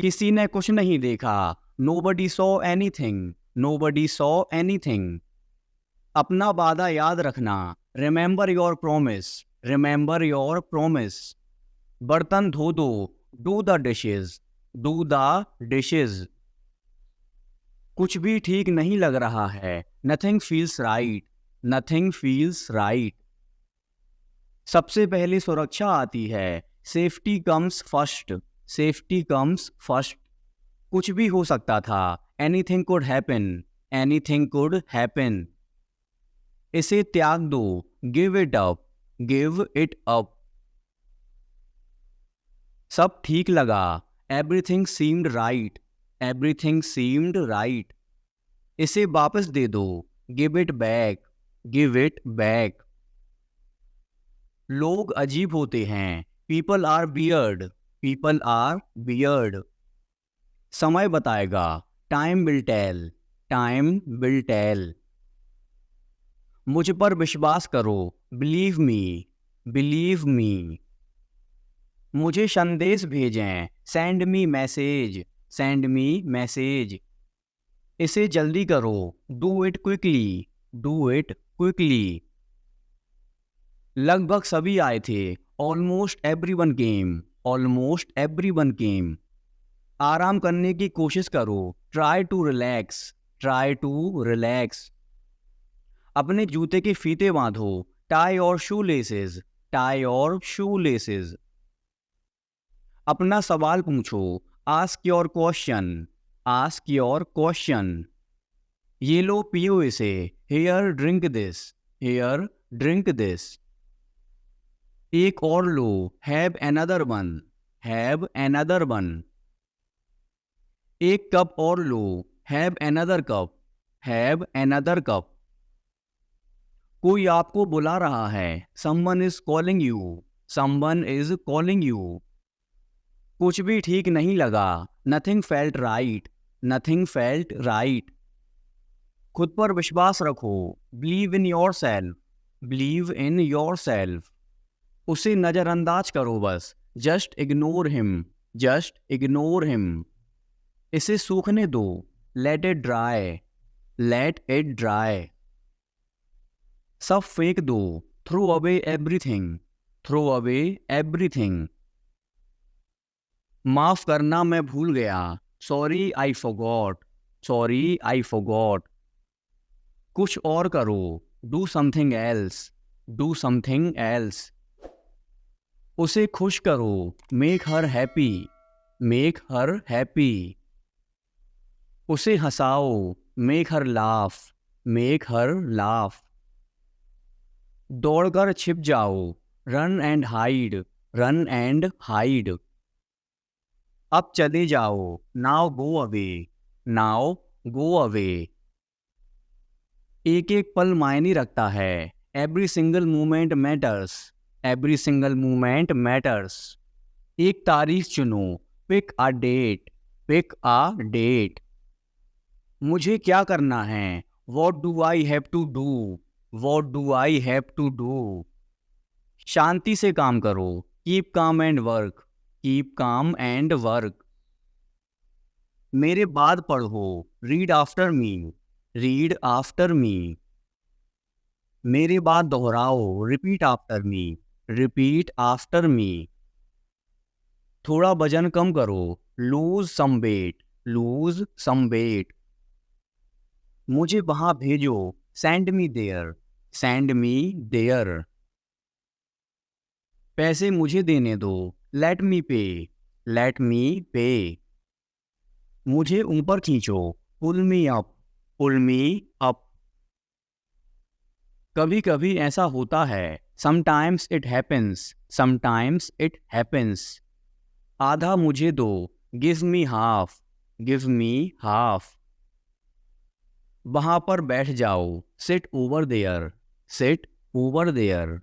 किसी ने कुछ नहीं देखा। Nobody saw anything. Nobody saw anything. अपना वादा याद रखना। Remember your promise. Remember your promise. बर्तन धो दो। Do the dishes. Do the dishes. कुछ भी ठीक नहीं लग रहा है। Nothing feels right. Nothing feels right. सबसे पहले सुरक्षा आती है। Safety comes first. Safety comes first. कुछ भी हो सकता था। Anything could happen. Anything could happen. इसे त्याग दो। Give it up. Give it up. सब ठीक लगा। Everything seemed right. Everything seemed right. इसे वापस दे दो। Give it back. Give it back. लोग अजीब होते हैं। People are weird. People are weird. समय बताएगा। Time will tell. Time will tell. मुझ पर विश्वास करो। Believe me. Believe me. मुझे संदेश भेजें। Send me message. Send me message. इसे जल्दी करो। Do it quickly. Do it quickly. लगभग सभी आए थे। Almost everyone came. Almost everyone came. आराम करने की कोशिश करो। Try to relax. Try to relax. अपने जूते के फीते बांधो। Tie your shoelaces. Tie your shoelaces. अपना सवाल पूछो। Ask your question. Ask your question. ये लो पियो इसे। Here drink this. Here drink this. एक और लो। Have another one. Have another one. एक कप और लो। Have another cup. Have another cup. कोई आपको बुला रहा है। Someone is calling you. Someone is calling you. कुछ भी ठीक नहीं लगा। Nothing felt right. Nothing felt right. खुद पर विश्वास रखो। Believe in yourself. Believe in yourself. उसे नज़रअंदाज करो बस। Just ignore him. Just ignore him. इसे सूखने दो। Let it dry. Let it dry. सब फेंक दो। Throw away everything. Throw away everything. माफ करना मैं भूल गया। Sorry I forgot. Sorry I forgot. कुछ और करो। Do something else. Do something else. उसे खुश करो। Make her happy. Make her happy. उसे हंसाओ। Make her laugh. Make her laugh. दौड़कर छिप जाओ। Run and hide. Run and hide. अब चले जाओ। Now go away. Now go away. एक एक पल मायने रखता है। Every single moment matters. Every single moment matters. एक तारीख चुनो। Pick a date. Pick a date. मुझे क्या करना है। What do I have to do? What do I have to do? शांति से काम करो। Keep calm and work. Keep calm and work. मेरे बाद पढ़ो। Read after me. Read after me. मेरे बाद दोहराओ। Repeat after me. Repeat after me. थोड़ा वजन कम करो। Lose some weight. Lose some weight. मुझे वहां भेजो। Send me there. Send me there. पैसे मुझे देने दो। Let me pay. Let me pay. मुझे ऊपर खींचो। Pull me up. Pull me up. कभी कभी ऐसा होता है। Sometimes it happens. Sometimes it happens. आधा मुझे दो। Give me half. Give me half. वहां पर बैठ जाओ। Sit over there. Sit over there.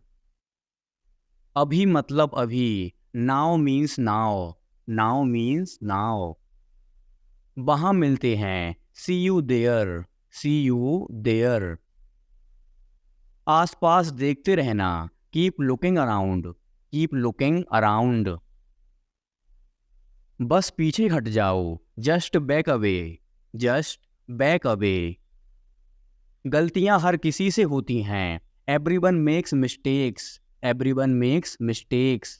अभी मतलब अभी। Now means now. Now means now. वहां मिलते हैं। See you there. See you there. आसपास देखते रहना। Keep looking around. Keep looking around. बस पीछे हट जाओ, just back away, just back away. गलतियां हर किसी से होती हैं, everyone makes mistakes, everyone makes mistakes.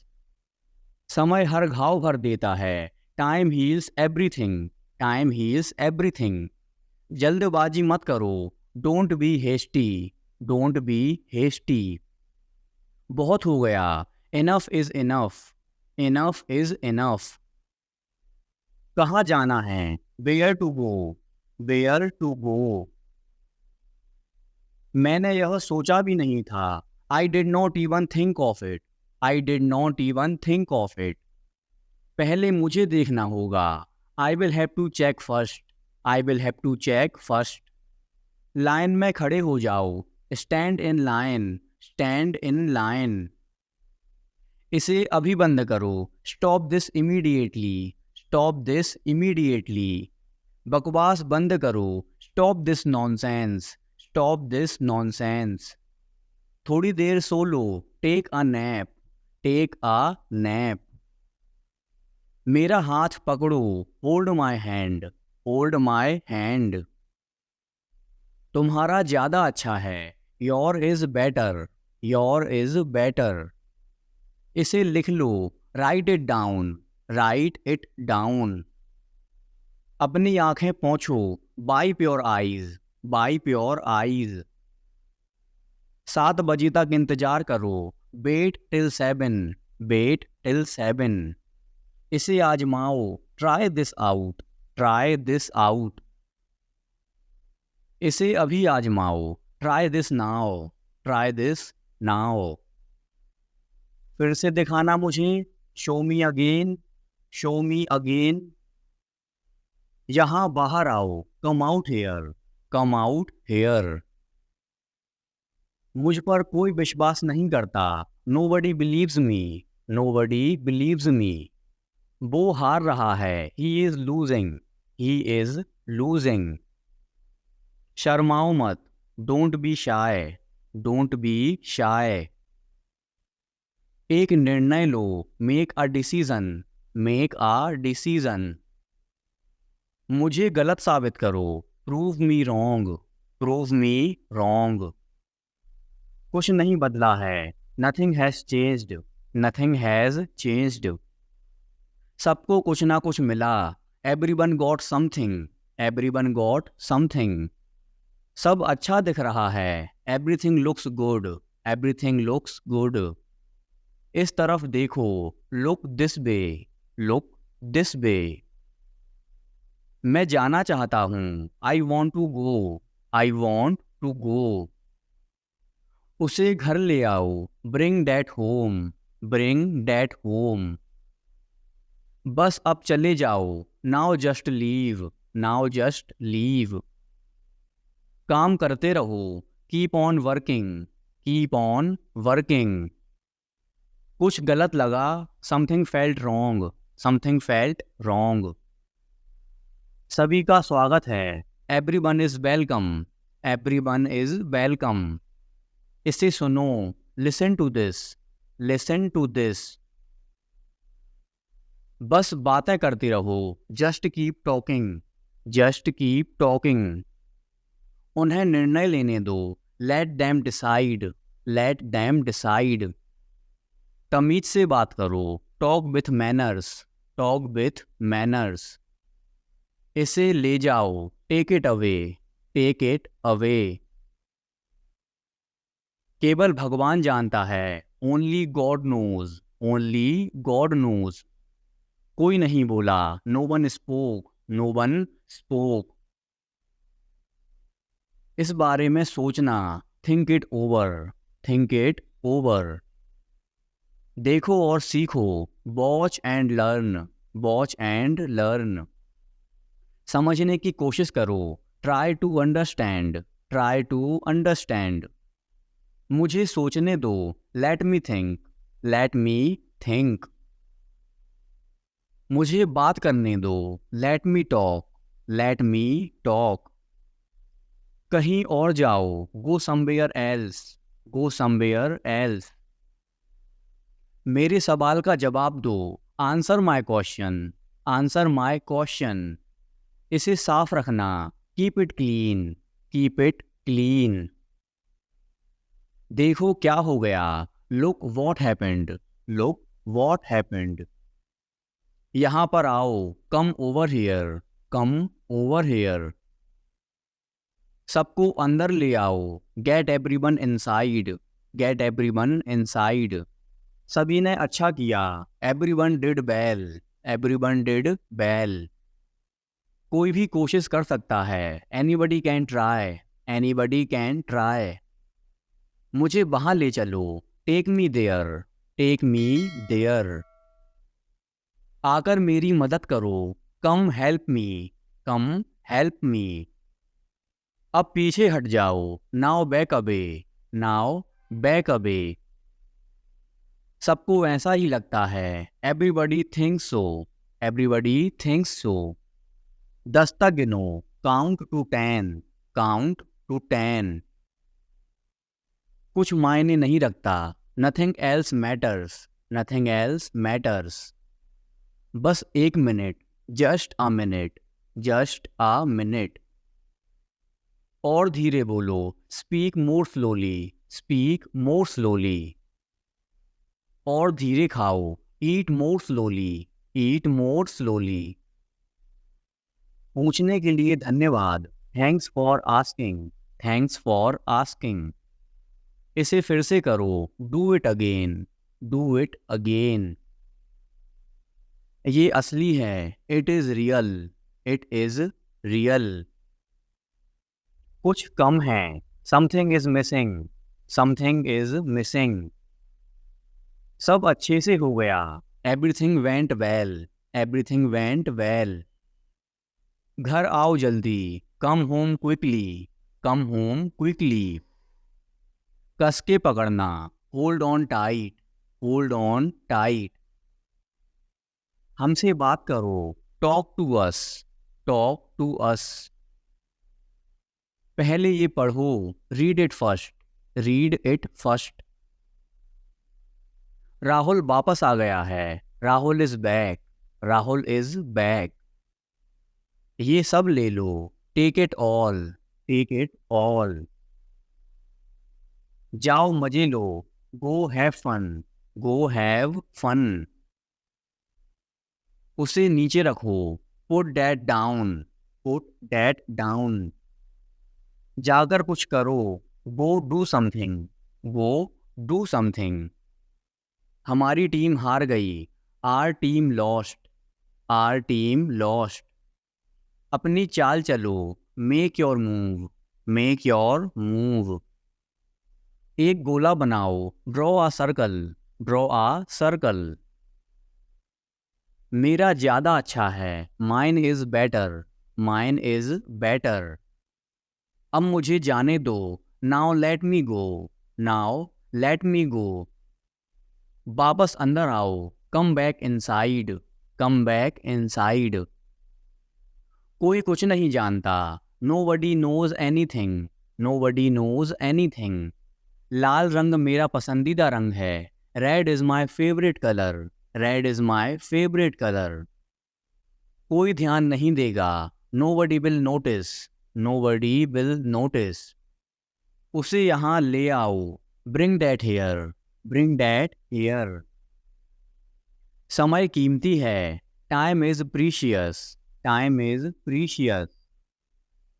समय हर घाव भर देता है, time heals everything, time heals everything. जल्दबाजी मत करो, don't be hasty, don't be hasty. बहुत हो गया, enough is enough, enough is enough. कहाँ जाना है, where to go, where to go. मैंने यह सोचा भी नहीं था, I did not even think of it, I did not even think of it. पहले मुझे देखना होगा, I will have to check first, I will have to check first. Line में खड़े हो जाओ, stand in line, stand in line. इसे अभी बंद करो, stop this immediately, stop this immediately. बकवास बंद करो, stop this nonsense, stop this nonsense. थोड़ी देर सो लो, take a nap, take a nap. मेरा हाथ पकड़ो, hold my hand, hold my hand. तुम्हारा ज़्यादा अच्छा है, your is better, your is better. इसे लिख लो, write it down, write it down. अपनी आंखें पोंछो, wipe your eyes, wipe your eyes. 7 बजे तक इंतजार करो, वेट टिल 7, वेट टिल 7। इसे आजमाओ, try this out, try this out. इसे अभी आजमाओ, try this now, try this now. फिर से दिखाना मुझे, show me again, show me again. यहाँ बाहर आओ, come out here, come out here. मुझ पर कोई विश्वास नहीं करता, nobody believes me, nobody believes me. वो हार रहा है, he is losing, he is losing. शर्माओ मत, don't be shy, don't be shy. एक निर्णय लो, make a decision, make a decision. मुझे गलत साबित करो, prove me wrong, prove me wrong. कुछ नहीं बदला है, nothing has changed, nothing has changed. सबको कुछ ना कुछ मिला, everyone got something, everyone got something. सब अच्छा दिख रहा है, everything looks good, everything looks good. इस तरफ देखो, look this way, look this way. मैं जाना चाहता हूँ, I want to go, I want to गो। उसे घर ले आओ, bring that home, bring that home. बस अब चले जाओ, now just leave, now just leave. काम करते रहो, keep on working, keep on working. कुछ गलत लगा, something felt wrong, something felt wrong. सभी का स्वागत है, everyone is welcome, everyone is welcome. इसे सुनो, listen to this, listen to this. बस बातें करती रहो, just keep talking, just keep talking. उन्हें निर्णय लेने दो, let them decide, let them decide. तमीज से बात करो, talk with manners, talk with manners. इसे ले जाओ, take it away, take it away. केवल भगवान जानता है, only God knows, only God knows. कोई नहीं बोला, no one spoke, no one spoke. इस बारे में सोचना, think it over, think it over. देखो और सीखो, watch and learn, watch and learn. समझने की कोशिश करो, try to understand, try to understand. मुझे सोचने दो, let me think, let me think. मुझे बात करने दो, let me talk, let me talk. कहीं और जाओ, go somewhere else, go somewhere else. मेरे सवाल का जवाब दो, answer my question, answer my question. इसे साफ रखना, keep it clean, keep it clean. देखो क्या हो गया, look what happened, look what happened. यहाँ पर आओ, come over here, come over here. सबको अंदर ले आओ, get everyone inside, get everyone inside. सभी ने अच्छा किया, everyone did well, everyone did well. कोई भी कोशिश कर सकता है, anybody can try, anybody can try. मुझे वहां ले चलो, take me there, take me there. आकर मेरी मदद करो, कम हेल्प मी, कम हेल्प मी। अब पीछे हट जाओ, now back away, now back away. सबको ऐसा ही लगता है, एवरीबडी थिंक्स सो, एवरीबडी थिंक्स सो। 10 तक गिनो, काउंट टू 10, काउंट टू 10। कुछ मायने नहीं रखता, nothing else matters, nothing else matters. बस 1 minute, just a minute, just a minute. और धीरे बोलो, speak more slowly, speak more slowly. और धीरे खाओ, ईट मोर स्लोली, ईट मोर स्लोली। पूछने के लिए धन्यवाद, thanks for asking, thanks for asking. इसे फिर से करो, do it again, do it again. ये असली है, it is real, it is real. कुछ कम है, something is missing, something is missing. सब अच्छे से हो गया, everything went well, everything went well. घर आओ जल्दी, come home quickly, come home quickly. कस के पकड़ना, hold on tight, hold on tight. हमसे बात करो, talk to us, talk to us. पहले ये पढ़ो, read it first, read it first. Rahul वापस आ गया है, Rahul is back, Rahul is back. ये सब ले लो, take it all, take it all. जाओ मजे लो, go have fun, go have fun. उसे नीचे रखो, put that down, put that down. जाकर कुछ करो, go do something, go do something. हमारी टीम हार गई, our team lost, are team lost. अपनी चाल चलो, make your move, make your move. एक गोला बनाओ, draw a circle, draw a circle. मेरा ज़्यादा अच्छा है, mine is better, mine is better. अब मुझे जाने दो, now let me go, now let me go. वापस अंदर आओ, come back inside, come back inside. कोई कुछ नहीं जानता, nobody knows anything, nobody knows anything. लाल रंग मेरा पसंदीदा रंग है, red is my favourite colour, red is my favourite colour. कोई ध्यान नहीं देगा, nobody will notice, nobody will notice. उसे यहाँ ले आओ, bring that here, bring that here. समय कीमती है, time is precious, time is precious.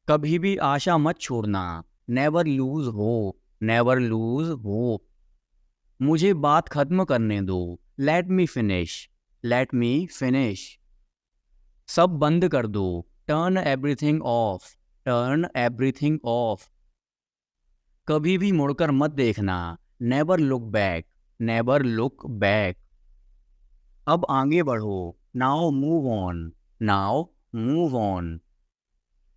कभी भी आशा मत छोड़ना, never lose hope, never lose hope. मुझे बात खत्म करने दो, let me finish, let me finish. सब बंद कर दो, turn everything off, turn everything off. कभी भी मुड़कर मत देखना, never look back, never look back. अब आगे बढ़ो, now move on, now move on.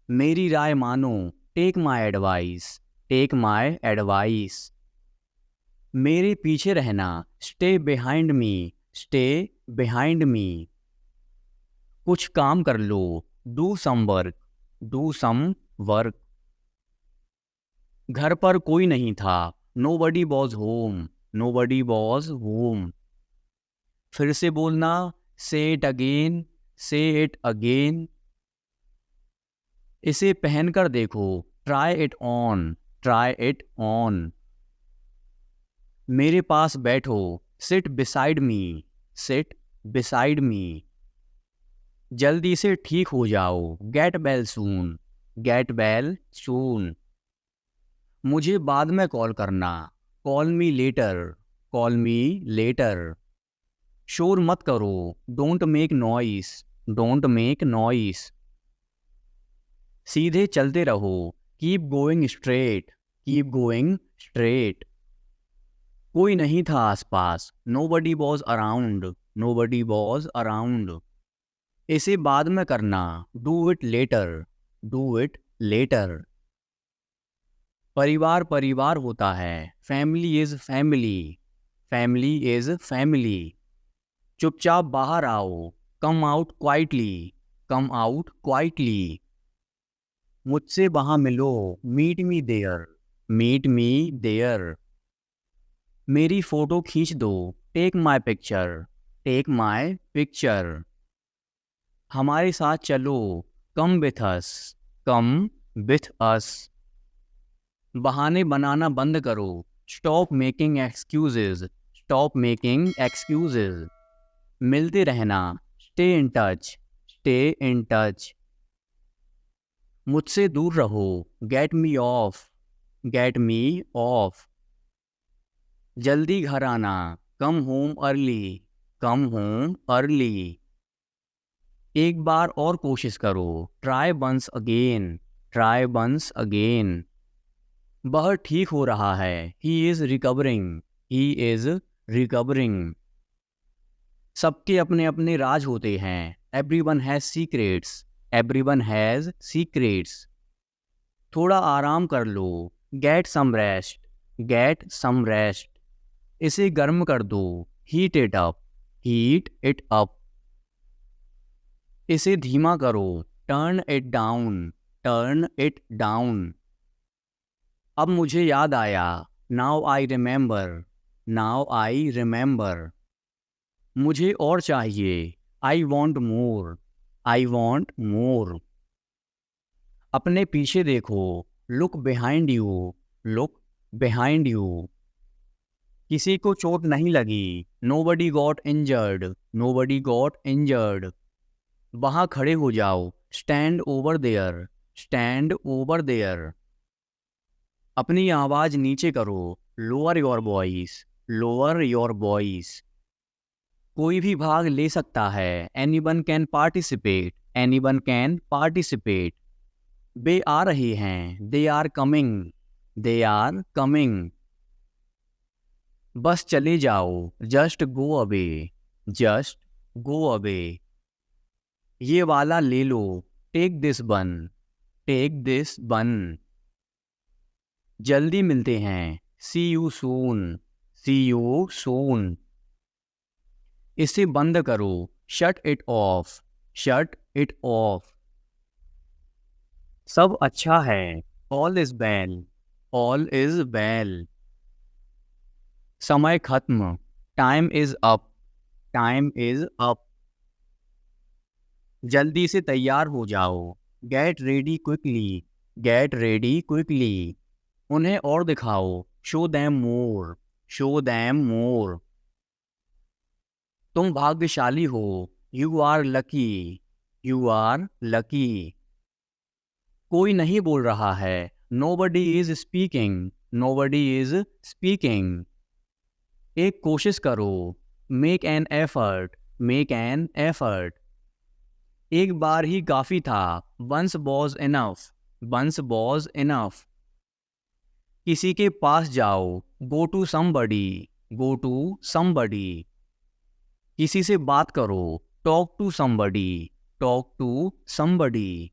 मेरी राय मानो, take my advice, take my advice. मेरे पीछे रहना, stay behind me, stay behind me. कुछ काम कर लो, do some work, do some work. घर पर कोई नहीं था, nobody was home, nobody was home. फिर से बोलना, say it again, say it again. इसे पहनकर देखो, try it on, try it on. मेरे पास बैठो, seat beside me, seat beside me. जल्दी से ठीक हो जाओ, get well soon, get well soon. मुझे बाद में कॉल करना, call me later, call me later. शोर मत करो, don't make noise, don't make noise. सीधे चलते रहो, keep going straight, keep going straight. कोई नहीं था आसपास, nobody was around, nobody was around. इसे बाद में करना, do it later, do it later. परिवार परिवार होता है, family is family, family is family. चुपचाप बाहर आओ, come out quietly, come out quietly. मुझसे वहां मिलो, meet me there, meet me there. मेरी फोटो खींच दो, take my picture, take my picture. हमारे साथ चलो, come with us, come with us. बहाने बनाना बंद करो, stop making excuses, stop making excuses. मिलते रहना, stay in touch, stay in touch. मुझसे दूर रहो, get me off, get me off. जल्दी घर आना, come home early, come home early. एक बार और कोशिश करो, try once again, try once again. वह ठीक हो रहा है, he is recovering, he is recovering. सबके अपने अपने राज होते हैं, everyone has secrets, everyone has secrets. थोड़ा आराम कर लो, get some rest, get some rest. इसे गर्म कर दो, heat it up, heat it up. इसे धीमा करो, turn it down, turn it down. अब मुझे याद आया, now I remember, now I remember. मुझे और चाहिए, I want more, I want more. अपने पीछे देखो, look behind you, look behind you. किसी को चोट नहीं लगी, nobody got injured, nobody got injured. वहां खड़े हो जाओ, stand over there, stand over there. अपनी आवाज नीचे करो, lower your voice, lower your voice. कोई भी भाग ले सकता है, anyone can participate, anyone can participate. वे आ रहे हैं, they are coming, they are coming. बस चले जाओ, just go away, just go away. ये वाला ले लो, टेक दिस बन, टेक दिस बन। जल्दी मिलते हैं, सी you soon, C you soon. इसे बंद करो, shut it off, shut it off. सब अच्छा है, all is well, all is well. समय खत्म, time is up, time is up. जल्दी से तैयार हो जाओ, get ready quickly, get ready quickly. उन्हें और दिखाओ, show them more, show them more. तुम भाग्यशाली हो, you are lucky, you are lucky. कोई नहीं बोल रहा है, nobody is speaking, nobody is speaking. एक कोशिश करो, make an effort, make an effort. एक बार ही काफी था, once was enough, once was enough. किसी के पास जाओ, go to somebody, go to somebody. किसी से बात करो, talk to somebody, talk to somebody.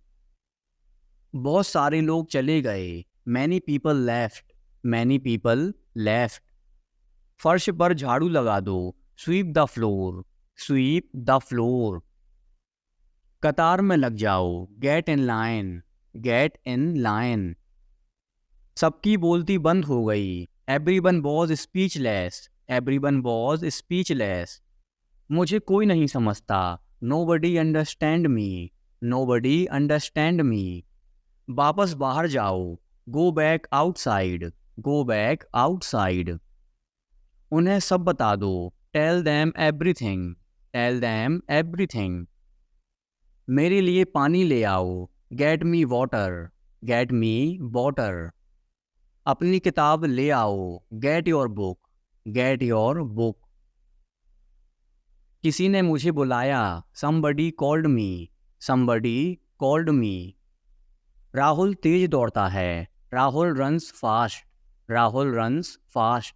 बहुत सारे लोग चले गए, many people left, many people left. फर्श पर झाड़ू लगा दो, sweep the floor, sweep the floor. कतार में लग जाओ, get in line, get in line. सबकी बोलती बंद हो गई, everyone was speechless, everyone was speechless. मुझे कोई नहीं समझता, Nobody understand me. Nobody understand me. वापस बाहर जाओ. Go back outside. Go back outside. उन्हें सब बता दो. Tell them everything. Tell them everything. मेरे लिए पानी ले आओ. Get me water. Get me water. अपनी किताब ले आओ. Get your book. Get your book. किसी ने मुझे बुलाया. Somebody called me. Somebody called me. Rahul तेज दौड़ता है. Rahul runs fast. Rahul runs fast.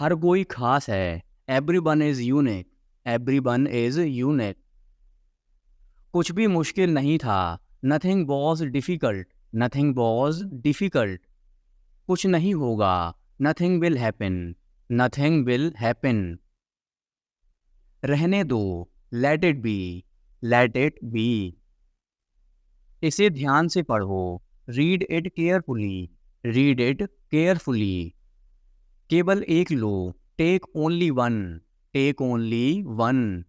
हर कोई खास है. Everyone is unique. Everyone is unique. कुछ भी मुश्किल नहीं था. Nothing was difficult. Nothing was difficult. कुछ नहीं होगा. Nothing will happen. Nothing will happen. रहने दो. Let it be. Let it be. इसे ध्यान से पढ़ो. Read it carefully. Read it carefully. केवल एक लो. Take only one. Take only one.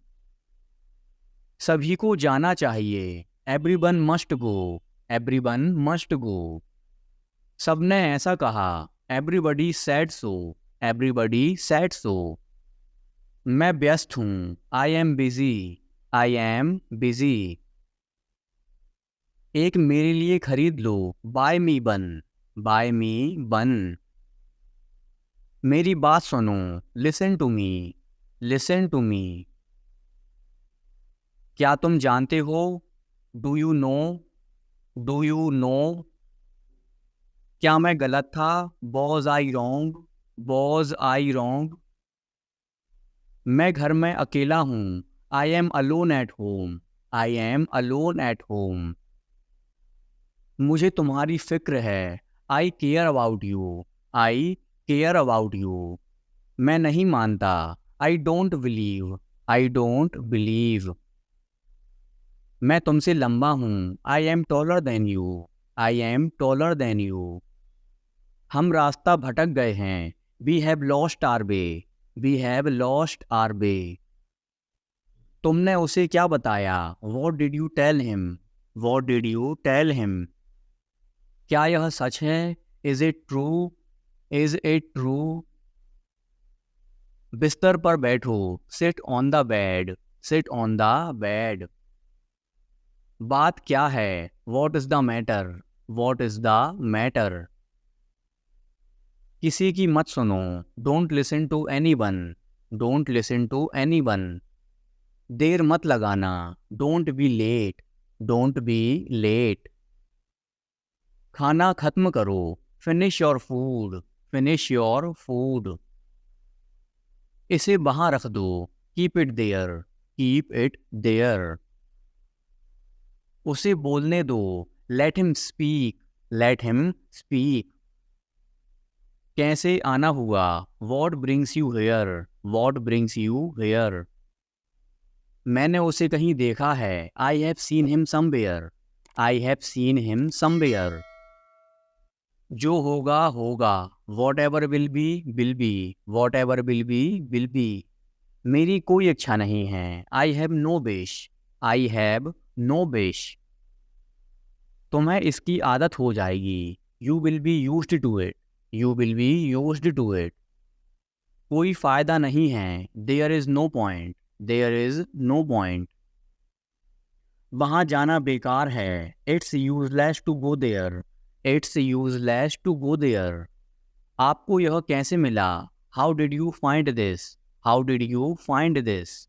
सभी को जाना चाहिए. Everyone must go. Everyone must go. सबने ऐसा कहा. Everybody said so. Everybody said so. मैं व्यस्त हूँ. I am busy. I am busy. एक मेरे लिए खरीद लो. Buy me one. Buy me one. मेरी बात सुनो. Listen to me. Listen to me. क्या तुम जानते हो? Do you know? Do you know? क्या मैं गलत था? Was I wrong? Was I wrong? मैं घर में अकेला हूँ. I am alone at home. I am alone at home. मुझे तुम्हारी फिक्र है. I care about you. I care about you. मैं नहीं मानता. I don't believe. I don't believe. मैं तुमसे लंबा हूँ. I am taller than you. I am taller than you. हम रास्ता भटक गए हैं. We have lost our way. We have lost our way. तुमने उसे क्या बताया? What did you tell him? What did you tell him? क्या यह सच है? Is it true? Is it true? बिस्तर पर बैठो. Sit on the bed. Sit on the bed. बात क्या है? What is the matter? What is the matter? किसी की मत सुनो. Don't listen to anyone. Don't listen to anyone. देर मत लगाना. Don't be late. Don't be late. खाना खत्म करो. Finish your food. Finish your food. इसे वहाँ रख दो. Keep it there. Keep it there. उसे बोलने दो. Let him speak. Let him speak. कैसे आना हुआ? What brings you here? What brings you here? मैंने उसे कहीं देखा है. I have seen him somewhere. I have seen him somewhere. जो होगा होगा. Whatever will be will be. Whatever will be will be. मेरी कोई इच्छा नहीं है. I have no wish. I have no wish. तुम्हें इसकी आदत हो जाएगी. You will be used to it. You will be used to it. कोई फायदा नहीं है. There is no point. There is no point. वहाँ जाना बेकार है. It's useless to go there. It's useless to go there. आपको यह कैसे मिला? How did you find this? How did you find this?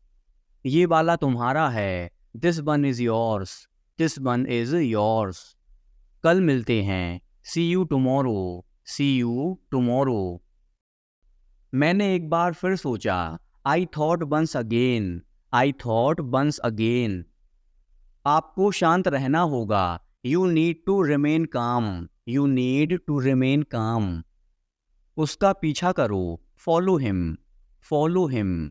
ये वाला तुम्हारा है. This one is yours. This one is yours. कल मिलते हैं. See you tomorrow. See you tomorrow. मैंने एक बार फिर सोचा. I thought once again. I thought once again. आपको शांत रहना होगा. You need to remain calm. You need to remain calm. उसका पीछा करो. Follow him. Follow him.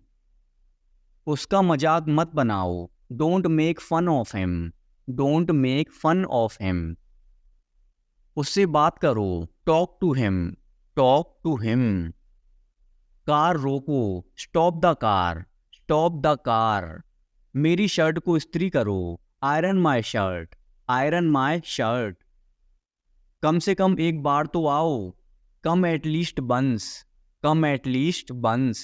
उसका मजाक मत बनाओ. Don't make fun of him. Don't make fun of him. उससे बात करो. Talk to him. Talk to him. Car रोको. Stop the car. Stop the car. मेरी शर्ट को इस्त्री करो, iron my shirt, iron my shirt. कम से कम एक बार तो आओ, come at least once, come at least once.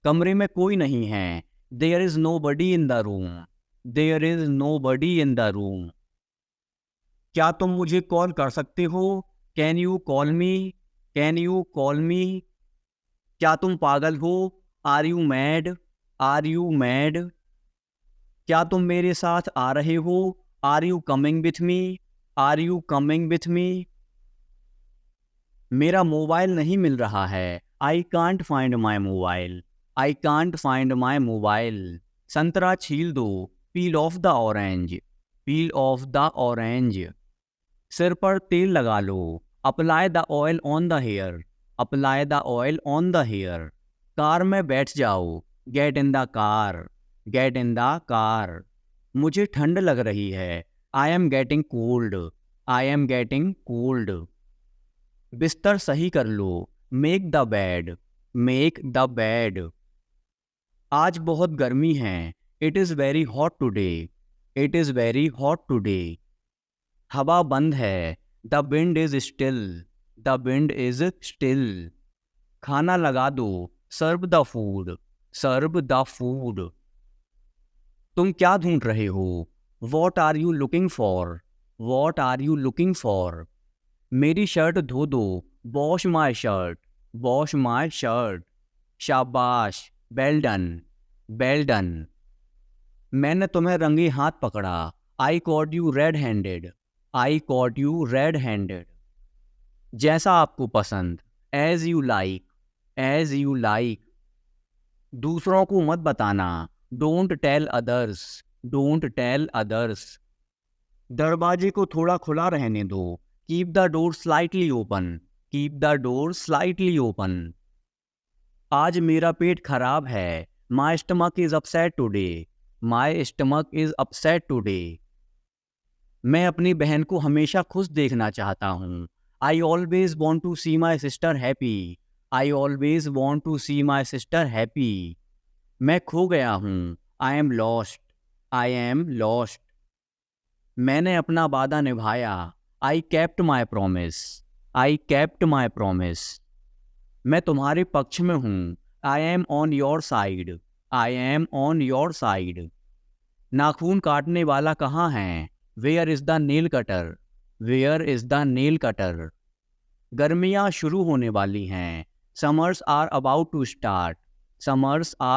कमरे में कोई नहीं है, there is nobody in the room, there is nobody in the room. क्या तुम मुझे कॉल कर सकते हो, can you call me, can you call me. क्या तुम पागल हो, are you mad, are you mad. क्या तुम मेरे साथ आ रहे हो, are you coming with me, are you coming with me. मेरा मोबाइल नहीं मिल रहा है, I can't find my mobile, I can't find my mobile. संतरा छील दो, peel off the orange, peel off the orange. सिर पर तेल लगा लो, apply the oil on the hair, apply the oil on the hair. Car में बैठ जाओ, get in the car, get in the car. मुझे ठंड लग रही है, I am getting cold, I am getting cold. बिस्तर सही कर लो, make the bed, make the bed. आज बहुत गर्मी है, it is very hot today, it is very hot today. हवा बंद है, the wind is still, the wind is still. खाना लगा दो, serve the food, serve the food. तुम क्या ढूंढ रहे हो, what are you looking for, what are you looking for. मेरी शर्ट धो दो, wash my shirt, wash my shirt. शाबाश, वेल डन, वेल डन। मैंने तुम्हें रंगे हाथ पकड़ा, I caught you red handed, I caught you red handed. जैसा आपको पसंद, as you like, as you like. दूसरों को मत बताना, don't tell others, don't tell others. दरवाजे को थोड़ा खुला रहने दो, keep the door slightly open, keep the door slightly open. आज मेरा पेट खराब है, my stomach is upset today, my stomach is upset today. मैं अपनी बहन को हमेशा खुश देखना चाहता हूँ, I always want to see my sister happy, I always want to see my sister happy. मैं खो गया हूँ, I am lost, I am lost. मैंने अपना वादा निभाया, I kept my promise, I kept my promise. मैं तुम्हारे पक्ष में हूँ, I am on your side, I am on your side. नाखून काटने वाला कहाँ है, where is the nail cutter, where is the nail cutter. गर्मियाँ शुरू होने वाली हैं, summers are about to start, summers are